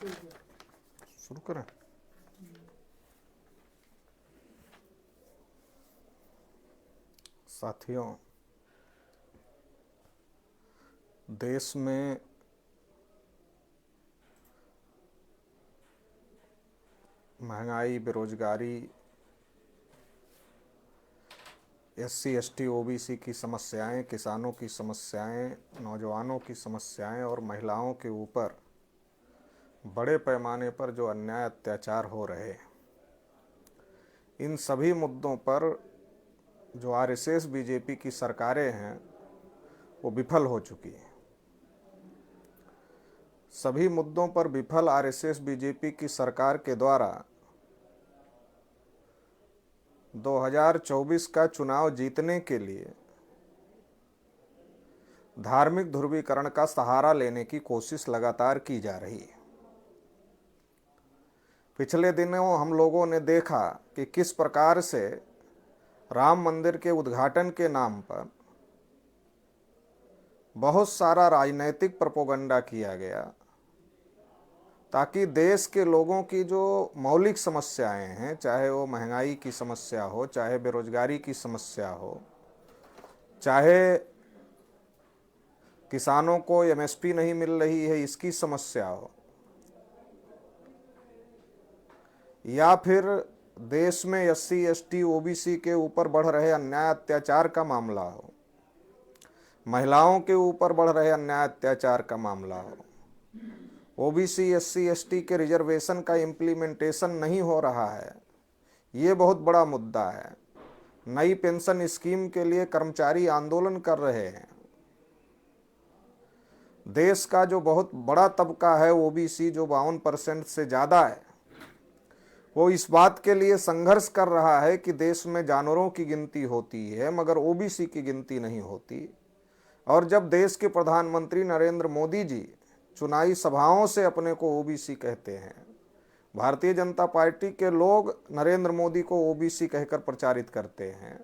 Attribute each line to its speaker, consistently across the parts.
Speaker 1: शुरू करें। साथियों, देश में महंगाई, बेरोजगारी, एससी, एसटी, ओबीसी की समस्याएं, किसानों की समस्याएं, नौजवानों की समस्याएं और महिलाओं के ऊपर बड़े पैमाने पर जो अन्याय अत्याचार हो रहे हैं, इन सभी मुद्दों पर जो आरएसएस बीजेपी की सरकारें हैं वो विफल हो चुकी हैं। सभी मुद्दों पर विफल आरएसएस बीजेपी की सरकार के द्वारा 2024 का चुनाव जीतने के लिए धार्मिक ध्रुवीकरण का सहारा लेने की कोशिश लगातार की जा रही है। पिछले दिनों हम लोगों ने देखा कि किस प्रकार से राम मंदिर के उद्घाटन के नाम पर बहुत सारा राजनीतिक प्रोपेगेंडा किया गया ताकि देश के लोगों की जो मौलिक समस्याएं हैं, चाहे वो महंगाई की समस्या हो, चाहे बेरोजगारी की समस्या हो, चाहे किसानों को एमएसपी नहीं मिल रही है इसकी समस्या हो, या फिर देश में एससी, एसटी, ओबीसी के ऊपर बढ़ रहे अन्याय अत्याचार का मामला हो, महिलाओं के ऊपर बढ़ रहे अन्याय अत्याचार का मामला हो, ओबीसी, एससी, एसटी के रिजर्वेशन का इम्प्लीमेंटेशन नहीं हो रहा है, ये बहुत बड़ा मुद्दा है। नई पेंशन स्कीम के लिए कर्मचारी आंदोलन कर रहे हैं। देश का जो बहुत बड़ा तबका है ओबीसी, जो 52% से ज़्यादा है, वो इस बात के लिए संघर्ष कर रहा है कि देश में जानवरों की गिनती होती है मगर ओबीसी की गिनती नहीं होती। और जब देश के प्रधानमंत्री नरेंद्र मोदी जी चुनावी सभाओं से अपने को ओबीसी कहते हैं, भारतीय जनता पार्टी के लोग नरेंद्र मोदी को ओबीसी कहकर प्रचारित करते हैं,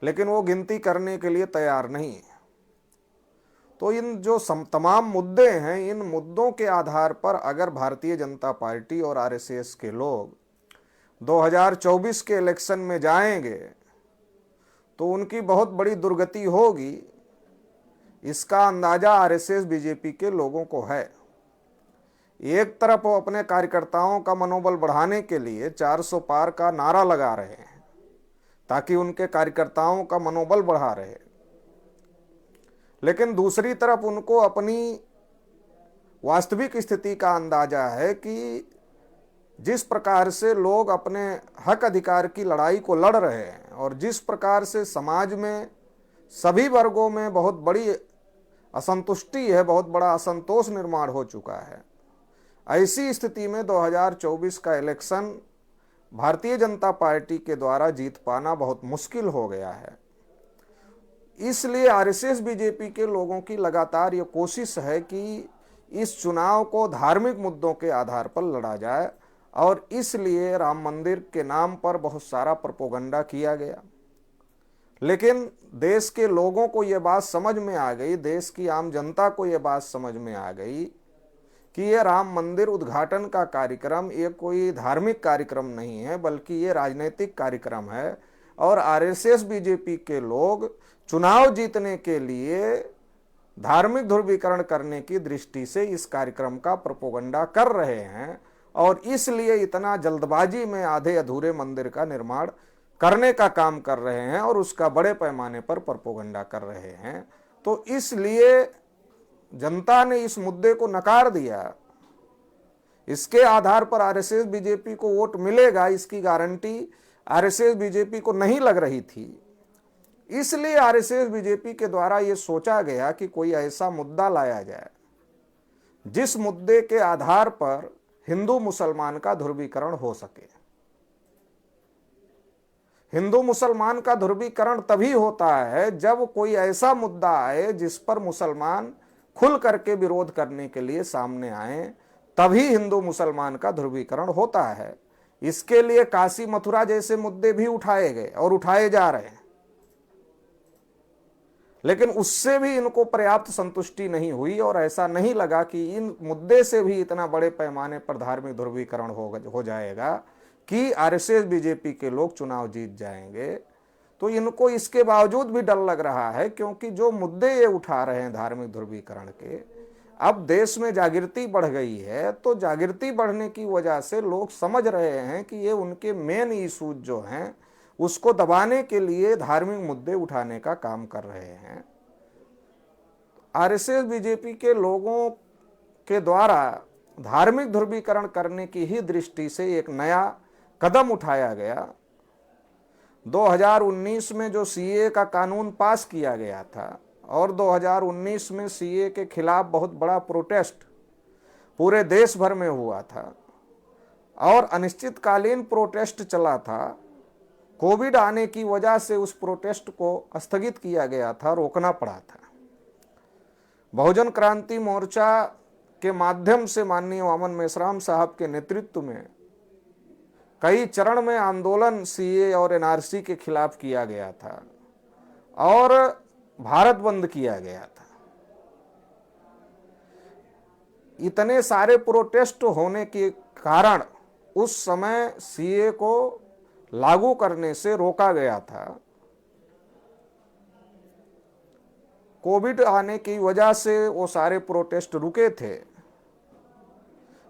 Speaker 1: लेकिन वो गिनती करने के लिए तैयार नहीं है। तो इन जो तमाम मुद्दे हैं, इन मुद्दों के आधार पर अगर भारतीय जनता पार्टी और आरएसएस के लोग 2024 के इलेक्शन में जाएंगे तो उनकी बहुत बड़ी दुर्गति होगी। इसका अंदाजा आरएसएस बीजेपी के लोगों को है। एक तरफ वो अपने कार्यकर्ताओं का मनोबल बढ़ाने के लिए 400 पार का नारा लगा रहे हैं ताकि उनके कार्यकर्ताओं का मनोबल बढ़ा रहे, लेकिन दूसरी तरफ उनको अपनी वास्तविक स्थिति का अंदाजा है कि जिस प्रकार से लोग अपने हक अधिकार की लड़ाई को लड़ रहे हैं और जिस प्रकार से समाज में सभी वर्गों में बहुत बड़ी असंतुष्टि है, बहुत बड़ा असंतोष निर्माण हो चुका है, ऐसी स्थिति में 2024 का इलेक्शन भारतीय जनता पार्टी के द्वारा जीत पाना बहुत मुश्किल हो गया है। इसलिए आरएसएस बीजेपी के लोगों की लगातार ये कोशिश है कि इस चुनाव को धार्मिक मुद्दों के आधार पर लड़ा जाए और इसलिए राम मंदिर के नाम पर बहुत सारा प्रोपेगेंडा किया गया। लेकिन देश के लोगों को ये बात समझ में आ गई, देश की आम जनता को ये बात समझ में आ गई कि ये राम मंदिर उद्घाटन का कार्यक्रम ये कोई धार्मिक कार्यक्रम नहीं है, बल्कि ये राजनीतिक कार्यक्रम है। और आरएसएस बीजेपी के लोग चुनाव जीतने के लिए धार्मिक ध्रुवीकरण करने की दृष्टि से इस कार्यक्रम का प्रोपेगेंडा कर रहे हैं और इसलिए इतना जल्दबाजी में आधे अधूरे मंदिर का निर्माण करने का काम कर रहे हैं और उसका बड़े पैमाने पर प्रोपेगेंडा कर रहे हैं। तो इसलिए जनता ने इस मुद्दे को नकार दिया। इसके आधार पर आरएसएस बीजेपी को वोट मिलेगा, इसकी गारंटी आरएसएस बीजेपी को नहीं लग रही थी। इसलिए आरएसएस बीजेपी के द्वारा यह सोचा गया कि कोई ऐसा मुद्दा लाया जाए जिस मुद्दे के आधार पर हिंदू मुसलमान का ध्रुवीकरण हो सके। हिंदू मुसलमान का ध्रुवीकरण तभी होता है जब कोई ऐसा मुद्दा आए जिस पर मुसलमान खुल करके विरोध करने के लिए सामने आए, तभी हिंदू मुसलमान का ध्रुवीकरण होता है। इसके लिए काशी मथुरा जैसे मुद्दे भी उठाए गए और उठाए जा रहे हैं, लेकिन उससे भी इनको पर्याप्त संतुष्टि नहीं हुई और ऐसा नहीं लगा कि इन मुद्दे से भी इतना बड़े पैमाने पर धार्मिक ध्रुवीकरण हो जाएगा कि आरएसएस बीजेपी के लोग चुनाव जीत जाएंगे। तो इनको इसके बावजूद भी डर लग रहा है, क्योंकि जो मुद्दे ये उठा रहे हैं धार्मिक ध्रुवीकरण के, अब देश में जागृति बढ़ गई है। तो जागृति बढ़ने की वजह से लोग समझ रहे हैं कि ये उनके मेन इशूज जो हैं उसको दबाने के लिए धार्मिक मुद्दे उठाने का काम कर रहे हैं। आरएसएस बीजेपी के लोगों के द्वारा धार्मिक ध्रुवीकरण करने की ही दृष्टि से एक नया कदम उठाया गया। 2019 में जो सीए का कानून पास किया गया था और 2019 में सीए के खिलाफ बहुत बड़ा प्रोटेस्ट पूरे देश भर में हुआ था और अनिश्चितकालीन प्रोटेस्ट चला था। कोविड आने की वजह से उस प्रोटेस्ट को स्थगित किया गया था, रोकना पड़ा था। बहुजन क्रांति मोर्चा के माध्यम से माननीय वामन मेश्राम साहब के नेतृत्व में कई चरण में आंदोलन सीए और एनआरसी के खिलाफ किया गया था और भारत बंद किया गया था। इतने सारे प्रोटेस्ट होने के कारण उस समय सीए को लागू करने से रोका गया था। कोविड आने की वजह से वो सारे प्रोटेस्ट रुके थे,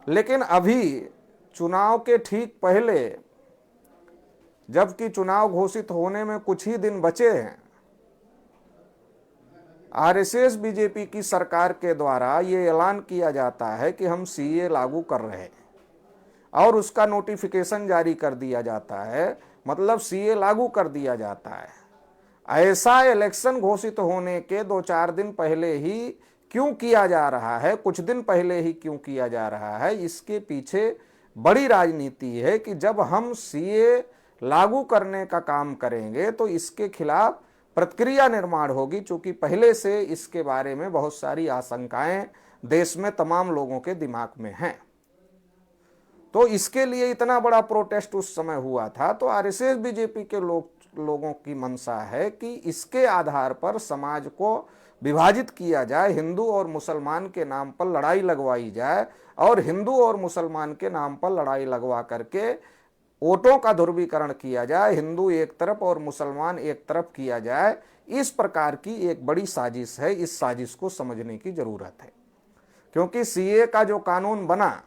Speaker 1: लेकिन अभी चुनाव के ठीक पहले, जबकि चुनाव घोषित होने में कुछ ही दिन बचे हैं, आरएसएस बीजेपी की सरकार के द्वारा ये ऐलान किया जाता है कि हम सीए लागू कर रहे हैं और उसका नोटिफिकेशन जारी कर दिया जाता है, मतलब सीए लागू कर दिया जाता है। ऐसा इलेक्शन घोषित होने के 2-4 दिन पहले ही क्यों किया जा रहा है, कुछ दिन पहले ही क्यों किया जा रहा है, इसके पीछे बड़ी राजनीति है कि जब हम सीए लागू करने का काम करेंगे तो इसके खिलाफ प्रतिक्रिया निर्माण होगी, चूंकि पहले से इसके बारे में बहुत सारी आशंकाएं देश में तमाम लोगों के दिमाग में हैं। तो इसके लिए इतना बड़ा प्रोटेस्ट उस समय हुआ था। तो आरएसएस बीजेपी के लोगों की मंशा है कि इसके आधार पर समाज को विभाजित किया जाए, हिंदू और मुसलमान के नाम पर लड़ाई लगवाई जाए और हिंदू और मुसलमान के नाम पर लड़ाई लगवा करके वोटों का ध्रुवीकरण किया जाए, हिंदू एक तरफ और मुसलमान एक तरफ किया जाए। इस प्रकार की एक बड़ी साजिश है। इस साजिश को समझने की जरूरत है, क्योंकि सीए का जो कानून बना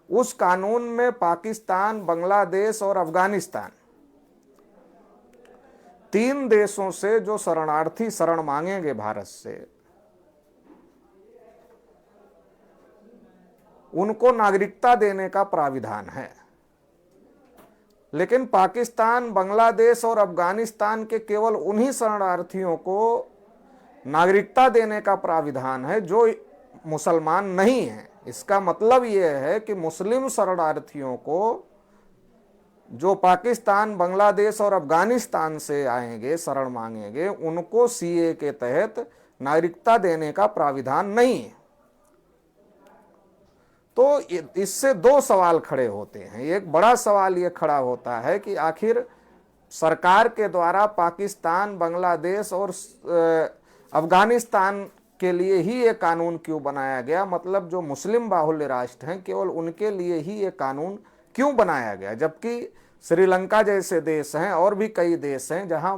Speaker 1: उस कानून में पाकिस्तान, बांग्लादेश और अफगानिस्तान 3 देशों से जो शरणार्थी शरण मांगेंगे भारत से, उनको नागरिकता देने का प्राविधान है। लेकिन पाकिस्तान, बांग्लादेश और अफगानिस्तान के केवल उन्हीं शरणार्थियों को नागरिकता देने का प्राविधान है जो मुसलमान नहीं है। इसका मतलब यह है कि मुस्लिम शरणार्थियों को जो पाकिस्तान, बांग्लादेश और अफगानिस्तान से आएंगे, शरण मांगेंगे, उनको सीए के तहत नागरिकता देने का प्राविधान नहीं है। तो इससे 2 सवाल खड़े होते हैं। एक बड़ा सवाल ये खड़ा होता है कि आखिर सरकार के द्वारा पाकिस्तान, बांग्लादेश और अफगानिस्तान के लिए ही ये कानून क्यों बनाया गया, मतलब जो मुस्लिम बाहुल्य राष्ट्र हैं केवल उनके लिए ही ये कानून क्यों बनाया गया, जबकि श्रीलंका जैसे देश हैं और भी कई देश हैं जहां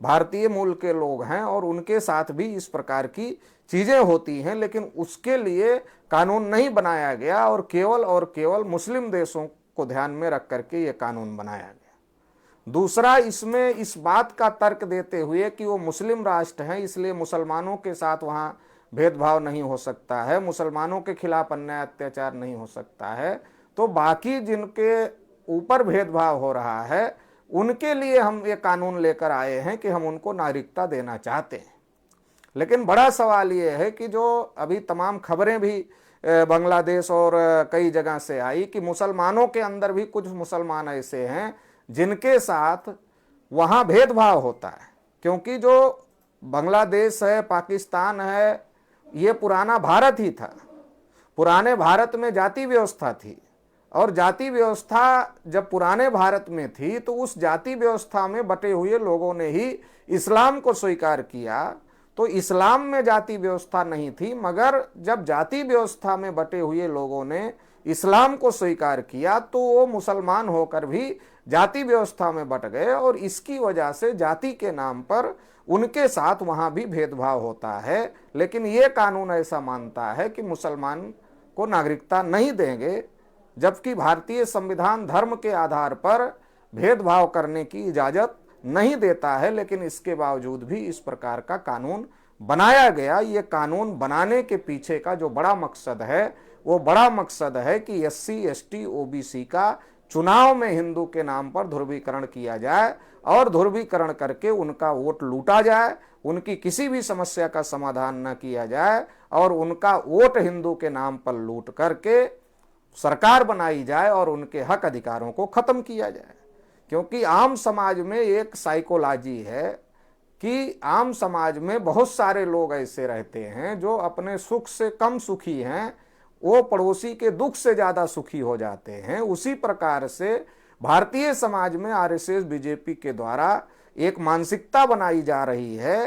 Speaker 1: भारतीय मूल के लोग हैं और उनके साथ भी इस प्रकार की चीजें होती हैं, लेकिन उसके लिए कानून नहीं बनाया गया और केवल मुस्लिम देशों को ध्यान में रख करके ये कानून बनाया गया। दूसरा, इसमें इस बात का तर्क देते हुए कि वो मुस्लिम राष्ट्र हैं, इसलिए मुसलमानों के साथ वहाँ भेदभाव नहीं हो सकता है, मुसलमानों के खिलाफ अन्याय अत्याचार नहीं हो सकता है, तो बाकी जिनके ऊपर भेदभाव हो रहा है उनके लिए हम ये कानून लेकर आए हैं कि हम उनको नागरिकता देना चाहते हैं। लेकिन बड़ा सवाल ये है कि जो अभी तमाम खबरें भी बांग्लादेश और कई जगह से आई कि मुसलमानों के अंदर भी कुछ मुसलमान ऐसे हैं जिनके साथ वहाँ भेदभाव होता है, क्योंकि जो बांग्लादेश है, पाकिस्तान है, ये पुराना भारत ही था। पुराने भारत में जाति व्यवस्था थी और जाति व्यवस्था जब पुराने भारत में थी तो उस जाति व्यवस्था में बटे हुए लोगों ने ही इस्लाम को स्वीकार किया। तो इस्लाम में जाति व्यवस्था नहीं थी, मगर जब जाति व्यवस्था में बटे हुए लोगों ने इस्लाम को स्वीकार किया तो वो मुसलमान होकर भी जाति व्यवस्था में बट गए, और इसकी वजह से जाति के नाम पर उनके साथ वहां भी भेदभाव होता है। लेकिन ये कानून ऐसा मानता है कि मुसलमान को नागरिकता नहीं देंगे, जबकि भारतीय संविधान धर्म के आधार पर भेदभाव करने की इजाजत नहीं देता है। लेकिन इसके बावजूद भी इस प्रकार का कानून बनाया गया। ये कानून बनाने के पीछे का जो बड़ा मकसद है वो बड़ा मकसद है कि SC ST OBC का चुनाव में हिंदू के नाम पर ध्रुवीकरण किया जाए और ध्रुवीकरण करके उनका वोट लूटा जाए, उनकी किसी भी समस्या का समाधान न किया जाए और उनका वोट हिंदू के नाम पर लूट करके सरकार बनाई जाए और उनके हक अधिकारों को खत्म किया जाए। क्योंकि आम समाज में एक साइकोलॉजी है कि आम समाज में बहुत सारे लोग ऐसे रहते हैं जो अपने सुख से कम सुखी हैं, वो पड़ोसी के दुख से ज्यादा सुखी हो जाते हैं। उसी प्रकार से भारतीय समाज में RSS BJP के द्वारा एक मानसिकता बनाई जा रही है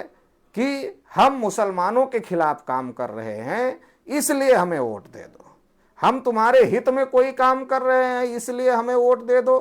Speaker 1: कि हम मुसलमानों के खिलाफ काम कर रहे हैं इसलिए हमें वोट दे दो, हम तुम्हारे हित में कोई काम कर रहे हैं इसलिए हमें वोट दे दो।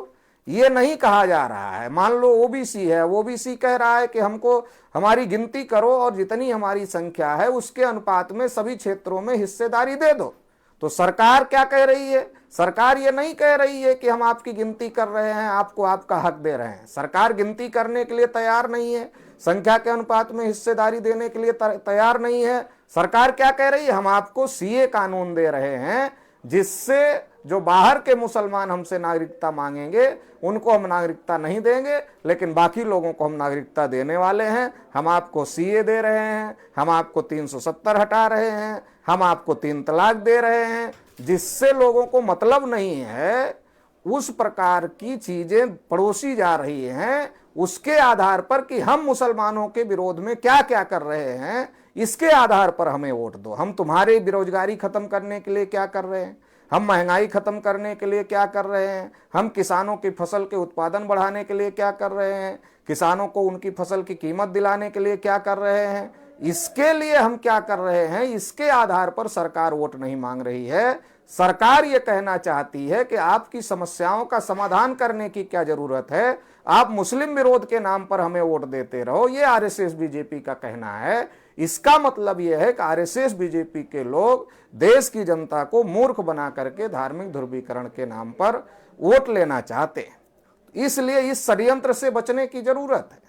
Speaker 1: ये नहीं कहा जा रहा है। मान लो OBC है, OBC कह रहा है कि हमको हमारी गिनती करो और जितनी हमारी संख्या है उसके अनुपात में सभी क्षेत्रों में हिस्सेदारी दे दो। तो सरकार क्या कह रही है? सरकार ये नहीं कह रही है कि हम आपकी गिनती कर रहे हैं, आपको आपका हक दे रहे हैं। सरकार गिनती करने के लिए तैयार नहीं है, संख्या के अनुपात में हिस्सेदारी देने के लिए तैयार नहीं है। सरकार क्या कह रही है? हम आपको CA कानून दे रहे हैं जिससे जो बाहर के मुसलमान हमसे नागरिकता मांगेंगे उनको हम नागरिकता नहीं देंगे, लेकिन बाकी लोगों को हम नागरिकता देने वाले हैं। हम आपको CA दे रहे हैं, हम आपको 370 हटा रहे हैं, हम आपको 3 तलाक दे रहे हैं। जिससे लोगों को मतलब नहीं है, उस प्रकार की चीजें पड़ोसी जा रही हैं उसके आधार पर कि हम मुसलमानों के विरोध में क्या क्या कर रहे हैं, इसके आधार पर हमें वोट दो। हम तुम्हारी बेरोजगारी खत्म करने के लिए क्या कर रहे हैं, हम महंगाई खत्म करने के लिए क्या कर रहे हैं, हम किसानों की फसल के उत्पादन बढ़ाने के लिए क्या कर रहे हैं, किसानों को उनकी फसल की कीमत दिलाने के लिए क्या कर रहे हैं, इसके लिए हम क्या कर रहे हैं, इसके आधार पर सरकार वोट नहीं मांग रही है। सरकार ये कहना चाहती है कि आपकी समस्याओं का समाधान करने की क्या जरूरत है, आप मुस्लिम विरोध के नाम पर हमें वोट देते रहो। ये RSS BJP का कहना है। इसका मतलब यह है कि RSS BJP के लोग देश की जनता को मूर्ख बना करके धार्मिक ध्रुवीकरण के नाम पर वोट लेना चाहते हैं। इसलिए इस षड्यंत्र से बचने की जरूरत है।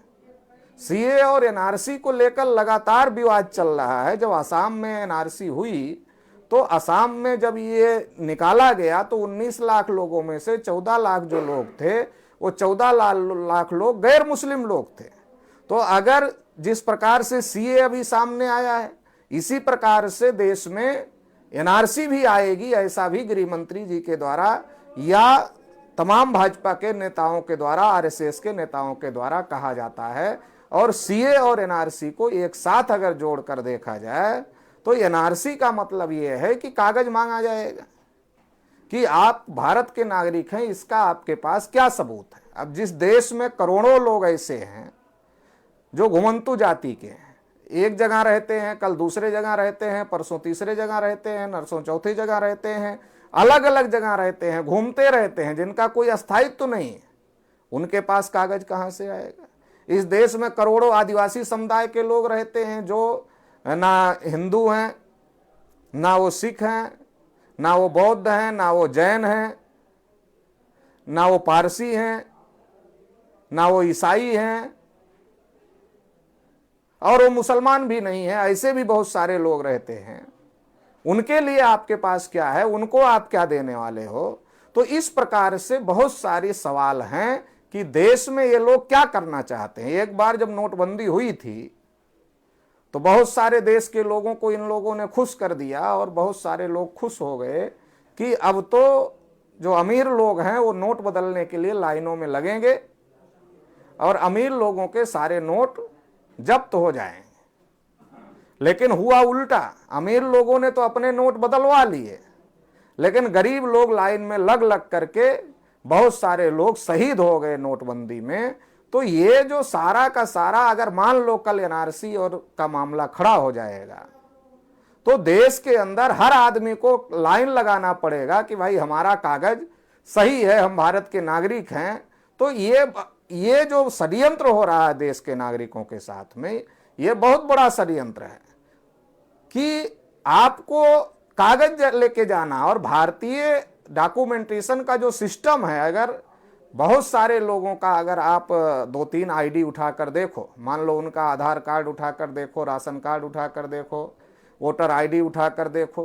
Speaker 1: CA और NRC को लेकर लगातार विवाद चल रहा है। जब असम में NRC हुई तो असम में जब ये निकाला गया तो 19 लाख लोगों में से 14 लाख जो लोग थे वो 14 लाख लोग गैर मुस्लिम लोग थे। तो अगर जिस प्रकार से CA अभी सामने आया है, इसी प्रकार से देश में NRC भी आएगी, ऐसा भी गृह मंत्री जी के द्वारा या तमाम भाजपा के नेताओं के द्वारा, RSS के नेताओं के द्वारा कहा जाता है। और CA और NRC को एक साथ अगर जोड़कर देखा जाए तो NRC का मतलब यह है कि कागज मांगा जाएगा कि आप भारत के नागरिक हैं, इसका आपके पास क्या सबूत है। अब जिस देश में करोड़ों लोग ऐसे हैं जो घुमंतु जाति के हैं, एक जगह रहते हैं, कल दूसरे जगह रहते हैं, परसों तीसरे जगह रहते हैं, नरसों चौथी जगह रहते हैं, अलग अलग जगह रहते हैं, घूमते रहते हैं, जिनका कोई अस्थायित्व तो नहीं है, उनके पास कागज कहां से आएगा। इस देश में करोड़ों आदिवासी समुदाय के लोग रहते हैं जो ना हिंदू हैं, ना वो सिख हैं, ना वो बौद्ध हैं, ना वो जैन हैं, ना वो पारसी हैं, ना वो ईसाई हैं, और वो मुसलमान भी नहीं है। ऐसे भी बहुत सारे लोग रहते हैं। उनके लिए आपके पास क्या है, उनको आप क्या देने वाले हो। तो इस प्रकार से बहुत सारे सवाल हैं कि देश में ये लोग क्या करना चाहते हैं। एक बार जब नोटबंदी हुई थी तो बहुत सारे देश के लोगों को इन लोगों ने खुश कर दिया और बहुत सारे लोग खुश हो गए कि अब तो जो अमीर लोग हैं वो नोट बदलने के लिए लाइनों में लगेंगे और अमीर लोगों के सारे नोट जब्त हो जाएंगे। लेकिन हुआ उल्टा, अमीर लोगों ने तो अपने नोट बदलवा लिए, लेकिन गरीब लोग लाइन में लग लग करके बहुत सारे लोग शहीद हो गए नोटबंदी में। तो ये जो सारा का सारा अगर मान लो कल एनआरसी और का मामला खड़ा हो जाएगा तो देश के अंदर हर आदमी को लाइन लगाना पड़ेगा कि भाई हमारा कागज सही है, हम भारत के नागरिक हैं। तो ये जो षड्यंत्र हो रहा है देश के नागरिकों के साथ में, ये बहुत बड़ा षड्यंत्र है कि आपको कागज लेके जाना। और भारतीय डॉक्यूमेंटेशन का जो सिस्टम है, अगर बहुत सारे लोगों का अगर आप 2-3 आईडी उठाकर देखो, मान लो उनका आधार कार्ड उठाकर देखो, राशन कार्ड उठाकर देखो, वोटर आईडी उठाकर देखो,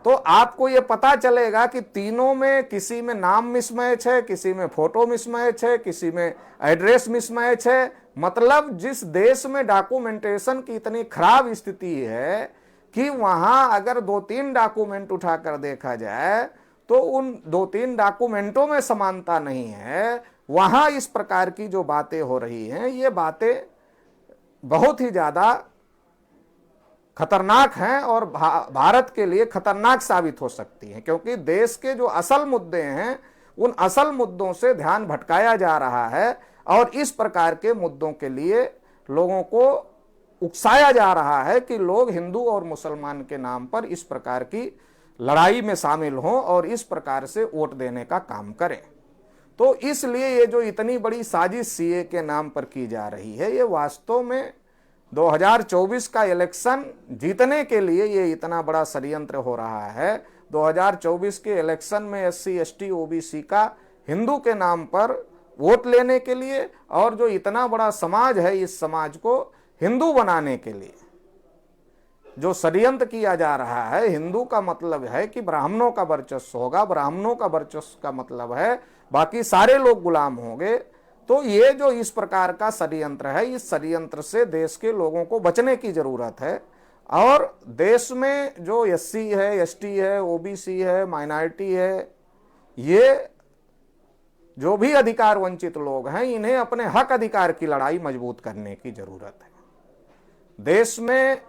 Speaker 1: तो आपको ये पता चलेगा कि तीनों में किसी में नाम मिसमैच है, किसी में फोटो मिसमैच है, किसी में एड्रेस मिसमैच है। मतलब जिस देश में डॉक्यूमेंटेशन की इतनी खराब स्थिति है कि वहां अगर 2-3 डॉक्यूमेंट उठाकर देखा जाए तो उन 2-3 डॉक्यूमेंटों में समानता नहीं है, वहां इस प्रकार की जो बातें हो रही हैं, ये बातें बहुत ही ज्यादा खतरनाक हैं और भारत के लिए खतरनाक साबित हो सकती हैं। क्योंकि देश के जो असल मुद्दे हैं उन असल मुद्दों से ध्यान भटकाया जा रहा है और इस प्रकार के मुद्दों के लिए लोगों को उकसाया जा रहा है कि लोग हिंदू और मुसलमान के नाम पर इस प्रकार की लड़ाई में शामिल हों और इस प्रकार से वोट देने का काम करें। तो इसलिए ये जो इतनी बड़ी साजिश सीए के नाम पर की जा रही है, ये वास्तव में 2024 का इलेक्शन जीतने के लिए ये इतना बड़ा षड्यंत्र हो रहा है। 2024 के इलेक्शन में एससी एसटी ओबीसी का हिंदू के नाम पर वोट लेने के लिए और जो इतना बड़ा समाज है, इस समाज को हिंदू बनाने के लिए जो षड्यंत्र किया जा रहा है। हिंदू का मतलब है कि ब्राह्मणों का वर्चस्व होगा, ब्राह्मणों का वर्चस्व का मतलब है बाकी सारे लोग गुलाम होंगे। तो ये जो इस प्रकार का षड्यंत्र है, इस षड्यंत्र से देश के लोगों को बचने की जरूरत है। और देश में जो एससी है, एसटी है, ओबीसी है, माइनॉरिटी है, ये जो भी अधिकार वंचित लोग हैं, इन्हें अपने हक अधिकार की लड़ाई मजबूत करने की जरूरत है। देश में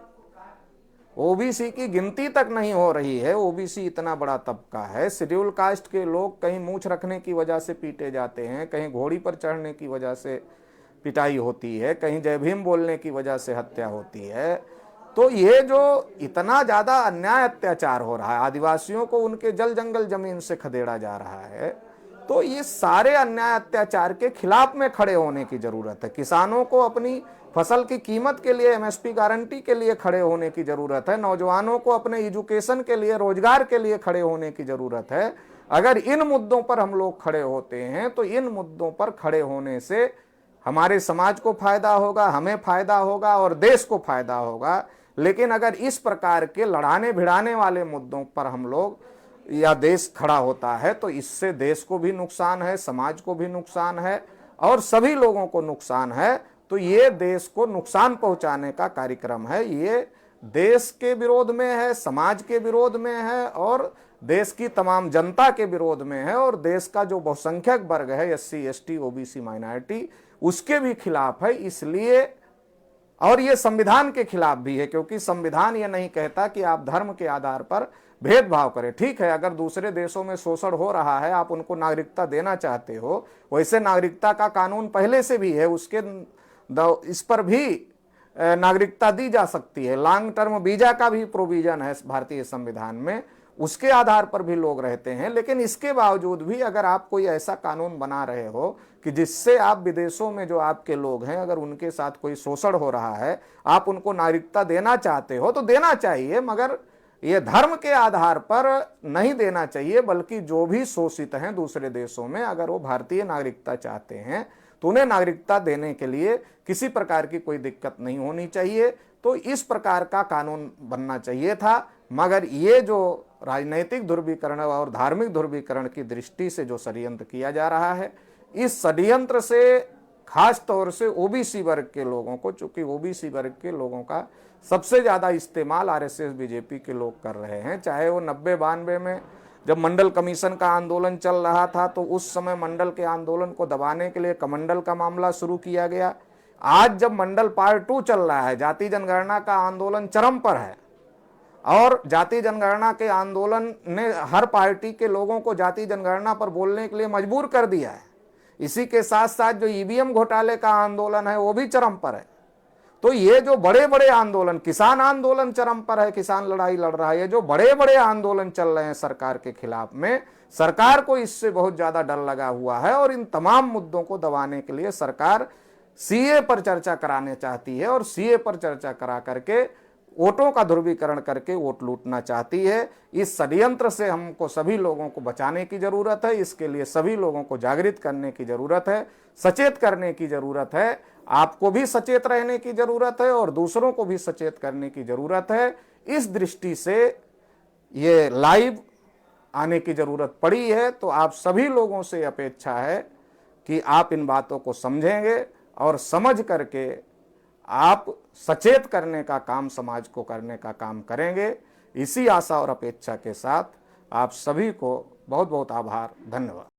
Speaker 1: ओबीसी की गिनती तक नहीं हो रही है। ओबीसी इतना बड़ा तबका है, शेड्यूल कास्ट के लोग कहीं मूंछ रखने की वजह से पीटे जाते हैं, कहीं घोड़ी पर चढ़ने की वजह से पिटाई होती है, कहीं जय भीम बोलने की वजह से हत्या होती है। तो ये जो इतना ज्यादा अन्याय अत्याचार हो रहा है, आदिवासियों को उनके जल जंगल जमीन से खदेड़ा जा रहा है, तो ये सारे अन्याय अत्याचार के खिलाफ में खड़े होने की जरूरत है। किसानों को अपनी फसल की कीमत के लिए, एमएसपी गारंटी के लिए खड़े होने की जरूरत है। नौजवानों को अपने एजुकेशन के लिए, रोजगार के लिए खड़े होने की जरूरत है। अगर इन मुद्दों पर हम लोग खड़े होते हैं तो इन मुद्दों पर खड़े होने से हमारे समाज को फायदा होगा, हमें फायदा होगा और देश को फायदा होगा। लेकिन अगर इस प्रकार के लड़ाने भिड़ाने वाले मुद्दों पर हम लोग या देश खड़ा होता है तो इससे देश को भी नुकसान है, समाज को भी नुकसान है और सभी लोगों को नुकसान है। तो ये देश को नुकसान पहुंचाने का कार्यक्रम है, ये देश के विरोध में है, समाज के विरोध में है और देश की तमाम जनता के विरोध में है। और देश का जो बहुसंख्यक वर्ग है, एससी एसटी ओबीसी माइनॉरिटी, उसके भी खिलाफ है। इसलिए और ये संविधान के खिलाफ भी है, क्योंकि संविधान ये नहीं कहता कि आप धर्म के आधार पर भेदभाव करें। ठीक है, अगर दूसरे देशों में शोषण हो रहा है, आप उनको नागरिकता देना चाहते हो, वैसे नागरिकता का कानून पहले से भी है, उसके इस पर भी नागरिकता दी जा सकती है। लॉन्ग टर्म वीजा का भी प्रोविजन है भारतीय संविधान में, उसके आधार पर भी लोग रहते हैं। लेकिन इसके बावजूद भी अगर आप कोई ऐसा कानून बना रहे हो कि जिससे आप विदेशों में जो आपके लोग हैं, अगर उनके साथ कोई शोषण हो रहा है, आप उनको नागरिकता देना चाहते हो तो देना चाहिए, मगर ये धर्म के आधार पर नहीं देना चाहिए। बल्कि जो भी शोषित हैं दूसरे देशों में, अगर वो भारतीय नागरिकता चाहते हैं तो उन्हें नागरिकता देने के लिए किसी प्रकार की कोई दिक्कत नहीं होनी चाहिए। तो इस प्रकार का कानून बनना चाहिए था। मगर ये जो राजनैतिक ध्रुवीकरण और धार्मिक ध्रुवीकरण की दृष्टि से जो षड्यंत्र किया जा रहा है, इस षड्यंत्र से खास तौर से ओबीसी वर्ग के लोगों को, चूंकि ओबीसी वर्ग के लोगों का सबसे ज्यादा इस्तेमाल आरएसएस बीजेपी के लोग कर रहे हैं। चाहे वो 90-92 में जब मंडल कमीशन का आंदोलन चल रहा था तो उस समय मंडल के आंदोलन को दबाने के लिए कमंडल का मामला शुरू किया गया। आज जब मंडल पार्ट 2 चल रहा है, जाति जनगणना का आंदोलन चरम पर है, और जाति जनगणना के आंदोलन ने हर पार्टी के लोगों को जाति जनगणना पर बोलने के लिए मजबूर कर दिया है। इसी के साथ साथ जो ईवीएम घोटाले का आंदोलन है वो भी चरम पर है। तो ये जो बड़े बड़े आंदोलन, किसान आंदोलन चरम पर है, किसान लड़ाई लड़ रहा है, ये जो बड़े बड़े आंदोलन चल रहे हैं सरकार के खिलाफ में, सरकार को इससे बहुत ज्यादा डर लगा हुआ है और इन तमाम मुद्दों को दबाने के लिए सरकार सीए पर चर्चा कराने चाहती है और सीए पर चर्चा करा करके वोटों का ध्रुवीकरण करके वोट लूटना चाहती है। इस षड्यंत्र से हमको सभी लोगों को बचाने की जरूरत है। इसके लिए सभी लोगों को जागृत करने की जरूरत है, सचेत करने की जरूरत है। आपको भी सचेत रहने की जरूरत है और दूसरों को भी सचेत करने की जरूरत है। इस दृष्टि से ये लाइव आने की जरूरत पड़ी है। तो आप सभी लोगों से अपेक्षा है कि आप इन बातों को समझेंगे और समझ करके आप सचेत करने का काम, समाज को करने का काम करेंगे। इसी आशा और अपेक्षा के साथ आप सभी को बहुत बहुत आभार, धन्यवाद।